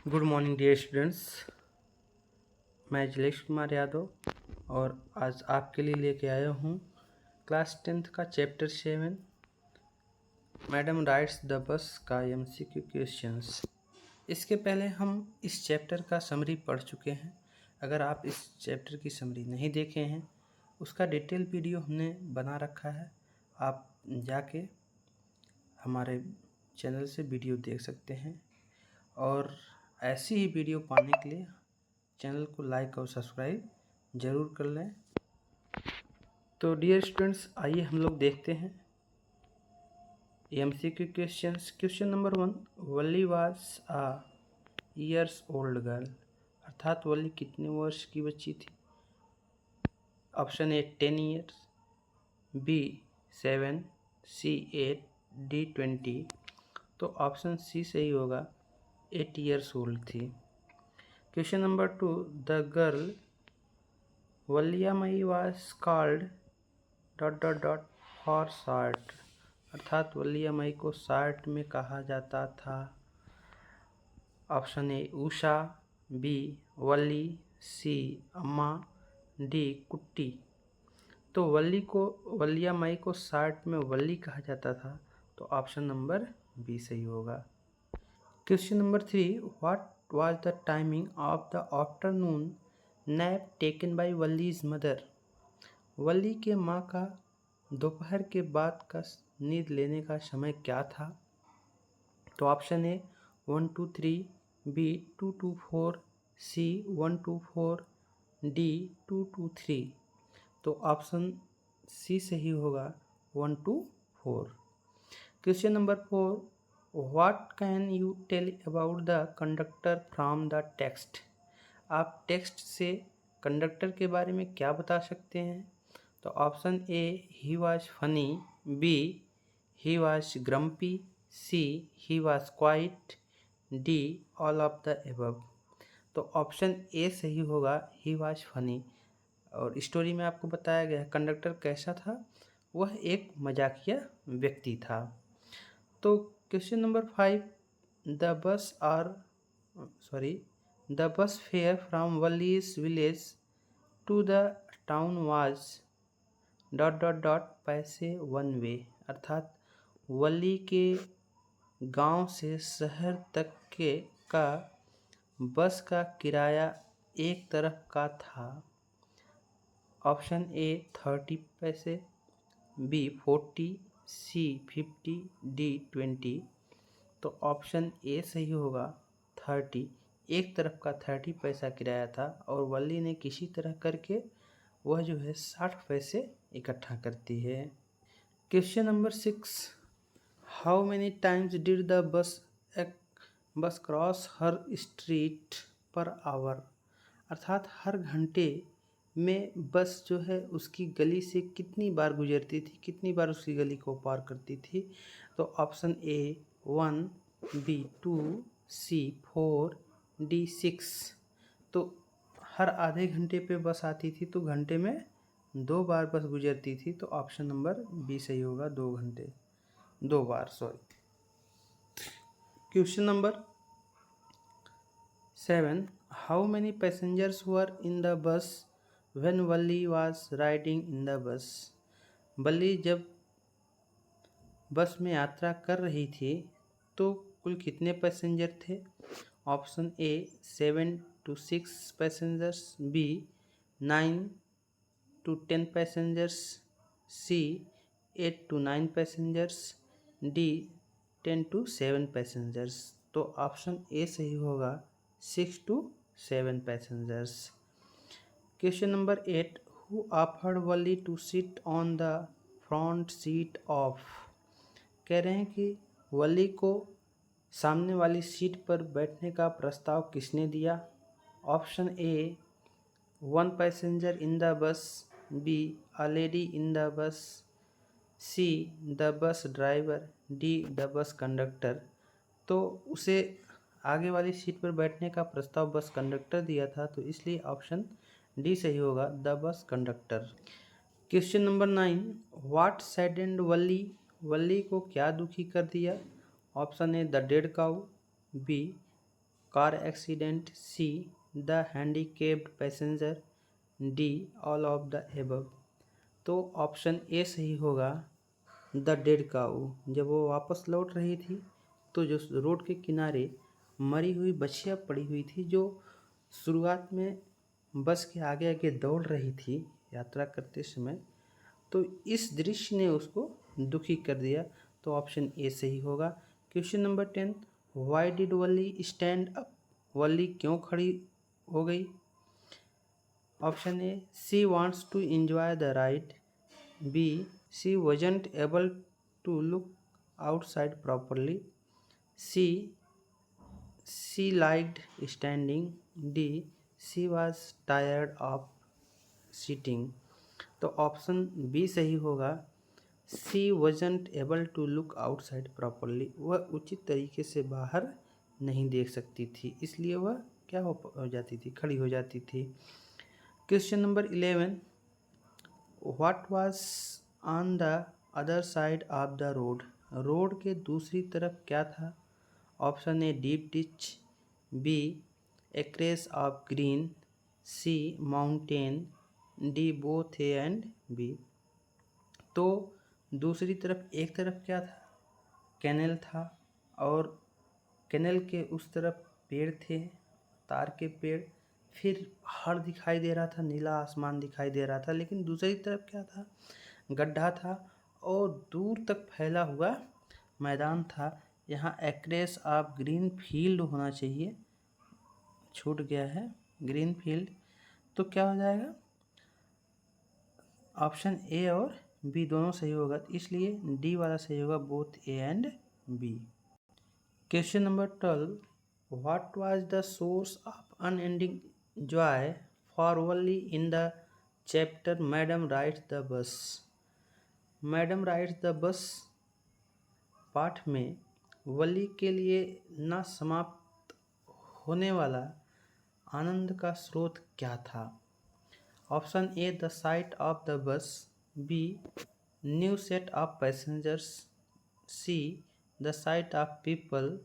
Good morning dear students. मैं जलेश कुमार यादव और आज आपके लिए लेके आया हूँ क्लास 10th का chapter 7 madam rights the bus का MCQ क्वेश्चंस। इसके पहले हम इस चैप्टर का समरी पढ़ चुके हैं। अगर आप इस चैप्टर की समरी नहीं देखे हैं उसका डिटेल वीडियो हमने बना रखा है, आप जाके हमारे चैनल से वीडियो देख सकते हैं। और ऐसी ही वीडियो पाने के लिए चैनल को लाइक और सब्सक्राइब ज़रूर कर लें। तो डियर स्टूडेंट्स, आइए हम लोग देखते हैं MCQ questions. Question number 1, Valli was a years old girl, अर्थात वल्ली कितने वर्ष की बच्ची थी। Option A 10 years, B 7, C 8, D 20। तो ऑप्शन सी सही होगा, 8 ईयर्स ओल्ड थी। Question number 2, the girl Valliammai was called ... for short, अर्थात वल्लियामई को शार्ट में कहा जाता था। Option A Usha, B Valli, C Amma, D कुट्टी। तो वल्लियामई को शार्ट में वल्ली कहा जाता था, तो ऑप्शन नंबर बी सही होगा। Question number 3, what was the timing of the afternoon nap taken by Valli's mother. Valli के माँ का दोपहर के बाद का नींद लेने का समय क्या था। तो option A 1 to 3, B 2 to 4, C 1 to 4, D 2 to 3। तो ऑप्शन सी सही होगा, 1 to 4। Question number 4, what can you tell about the conductor from the text. आप टेक्स्ट से कंडक्टर के बारे में क्या बता सकते हैं। तो option A he was funny, B he was grumpy, C he was quiet, D all of the above. तो ऑप्शन ए सही होगा, ही वाज फनी। और स्टोरी में आपको बताया गया है कंडक्टर कैसा था, वह एक मजाकिया व्यक्ति था। तो question number 5, the bus fare from Valli's village to the town was ... पैसे 1 वे, अर्थात वल्ली के गांव से शहर तक का बस का किराया एक तरफ का था। ऑप्शन ए 30 पैसे, बी 40, सी 50, डी 20। तो ऑप्शन ए सही होगा, 30। एक तरफ का 30 पैसा किराया था और वल्ली ने किसी तरह करके वह जो है 60 पैसे इकट्ठा करती है। Question number 6, how many times did the bus cross her street per hour, अर्थात हर घंटे में बस जो है उसकी गली से कितनी बार गुजरती थी, कितनी बार उसकी गली को पार करती थी। तो option A 1, B 2, C 4, D 6। तो हर आधे घंटे पे बस आती थी, तो घंटे में 2 बार बस गुजरती थी, तो ऑप्शन नंबर बी सही होगा, 2 बार। Question number 7, how many passengers were in the bus when Valli was riding in the bus. Valli जब बस में यात्रा कर रही थी तो कुल कितने पैसेंजर थे। Option A 7 to 6 passengers, B 9 to 10 passengers, C 8 to 9 passengers, D 10 to 7 passengers. तो ऑप्शन ए सही होगा, 6 to 7 passengers. Question number 8, who offered Valli to sit on the front seat of. कह रहे हैं कि वल्ली को सामने वाली सीट पर बैठने का प्रस्ताव किसने दिया। Option A 1 passenger in the bus, be a lady in the बस, see the bus driver, D the bus conductor. तो उसे आगे वाली सीट पर बैठने का प्रस्ताव बस कंडक्टर दिया था, तो इसलिए ऑप्शन डी सही होगा, the bus conductor. Question number 9, what saddened Valli, Valli को क्या दुखी कर दिया। Option A the dead cow, B car accident, C the handicapped passenger, D all of the above. तो ऑप्शन ए सही होगा, द डेड काऊ। जब वो वापस लौट रही थी तो जो रोड के किनारे मरी हुई बछिया पड़ी हुई थी, जो शुरुआत में बस के आगे आगे दौड़ रही थी यात्रा करते समय, तो इस दृश्य ने उसको दुखी कर दिया। तो ऑप्शन ए सही होगा। Question number 10, why did Valli stand up. Valli क्यों खड़ी हो गई? Option A, she wants to enjoy the ride, B she wasn't able to look outside properly, C she liked standing, D she was tired of sitting। तो option B सही होगा, she wasn't able to look outside properly। वह उचित तरीके से बाहर नहीं देख सकती थी, इसलिए वह क्या हो जाती थी, खड़ी हो जाती थी। Question number 11, what was on the other side of the road. Road के दूसरी तरफ क्या था? Option A, deep ditch, B acres of green, C mountain, D both A and B. तो दूसरी तरफ एक तरफ क्या था? कैनल था, और कैनल के उस तरफ पेड़ थे, तार के पेड़, फिर पहाड़ दिखाई दे रहा था, नीला आसमान दिखाई दे रहा था। लेकिन दूसरी तरफ क्या था? गड्ढा था और दूर तक फैला हुआ मैदान था। यहाँ एक्रेस ऑफ ग्रीन फील्ड होना चाहिए, छूट गया है ग्रीन फील्ड। तो क्या हो जाएगा? ऑप्शन ए और बी दोनों सही होगा, इसलिए डी वाला सही होगा, both A and B. Question number 12, what was the source of unending joy for Valli in the chapter Madam Rides the Bus. Madam Rides the Bus पाठ में वल्ली के लिए न समाप्त होने वाला आनंद का स्रोत क्या था? Option A, the sight of the bus, B new set of passengers, C the sight of people,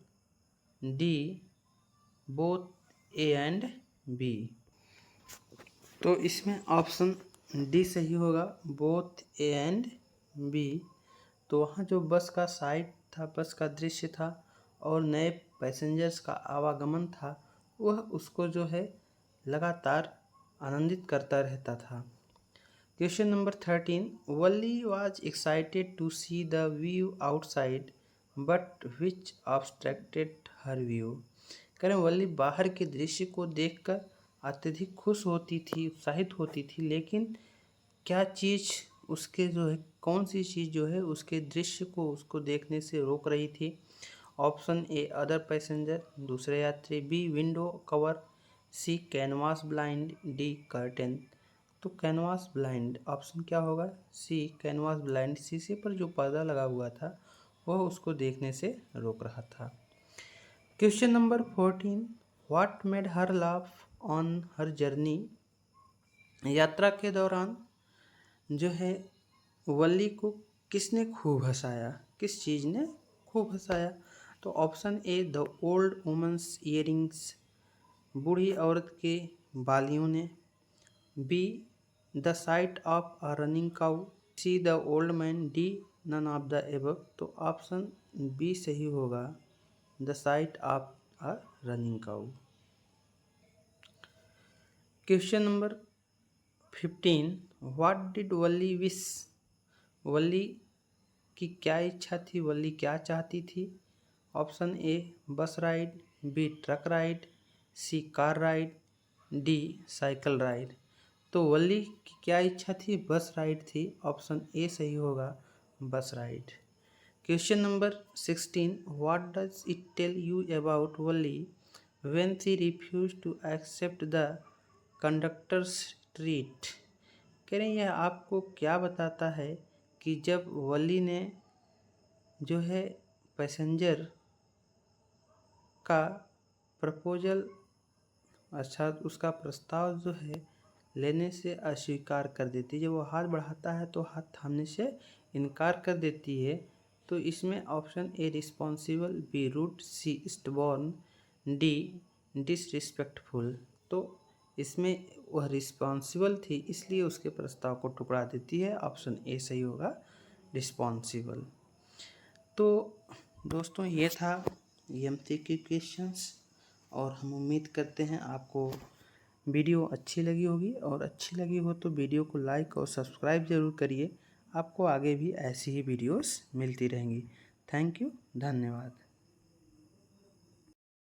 D both A and B. तो इसमें ऑप्शन डी सही होगा, बोथ ए एंड बी। तो वहाँ जो बस का साइट था, बस का दृश्य था और नए पैसेंजर्स का आवागमन था, वह उसको जो है लगातार आनंदित करता रहता था। Question number 13, Valli was excited to see the view outside but which obstructed her view. कह रहे वल्ली बाहर के दृश्य को देखकर अत्यधिक खुश होती थी, उत्साहित होती थी, लेकिन क्या चीज़ उसके जो है, कौन सी चीज़ जो है उसके दृश्य को उसको देखने से रोक रही थी? ऑप्शन ए, अदर पैसेंजर, दूसरे यात्री, बी विंडो कवर, सी कैनवास ब्लाइंड, डी कर्टेन। तो कैनवास ब्लाइंड ऑप्शन क्या होगा? सी कैनवास ब्लाइंड। शीशे पर जो पर्दा लगा हुआ था वह उसको देखने से रोक रहा था। Question number 14, what made her laugh on her journey. यात्रा के दौरान जो है वल्ली को किसने खूब हंसाया, किस चीज़ ने खूब हंसाया? तो option A, the old women's earrings, बूढ़ी औरत के बालियों ने, B the sight of a running cow, C the old man, D none of the above. तो ऑप्शन बी सही होगा, the sight of a running cow. Question number 15, what did Valli wish. Valli की क्या इच्छा थी, वल्ली क्या चाहती थी? Option A, bus ride, B truck ride, C car ride, D cycle ride. तो वल्ली की क्या इच्छा थी? बस राइड थी, ऑप्शन ए सही होगा, bus ride. Question number 16, what does it tell you about Valli when she refuse to accept the conductor's treat. कह रहे हैं यह आपको क्या बताता है कि जब वल्ली ने जो है पैसेंजर का प्रपोजल, अच्छा उसका प्रस्ताव जो है लेने से अस्वीकार कर देती है। जब वो हाथ बढ़ाता है तो हाथ थामने से इनकार कर देती है। तो इसमें option A responsible, B rude, C stubborn, D disrespectful, तो इसमें वह रिस्पॉन्सिबल थी इसलिए उसके प्रस्ताव को ठुकरा देती है। ऑप्शन ए सही होगा, रिस्पॉन्सिबल। तो दोस्तों ये था एमसीक्यू क्वेश्चंस, और हम उम्मीद करते हैं आपको वीडियो अच्छी लगी होगी, और अच्छी लगी हो तो वीडियो को लाइक और सब्सक्राइब ज़रूर करिए। आपको आगे भी ऐसी ही वीडियोस मिलती रहेंगी। थैंक यू, धन्यवाद।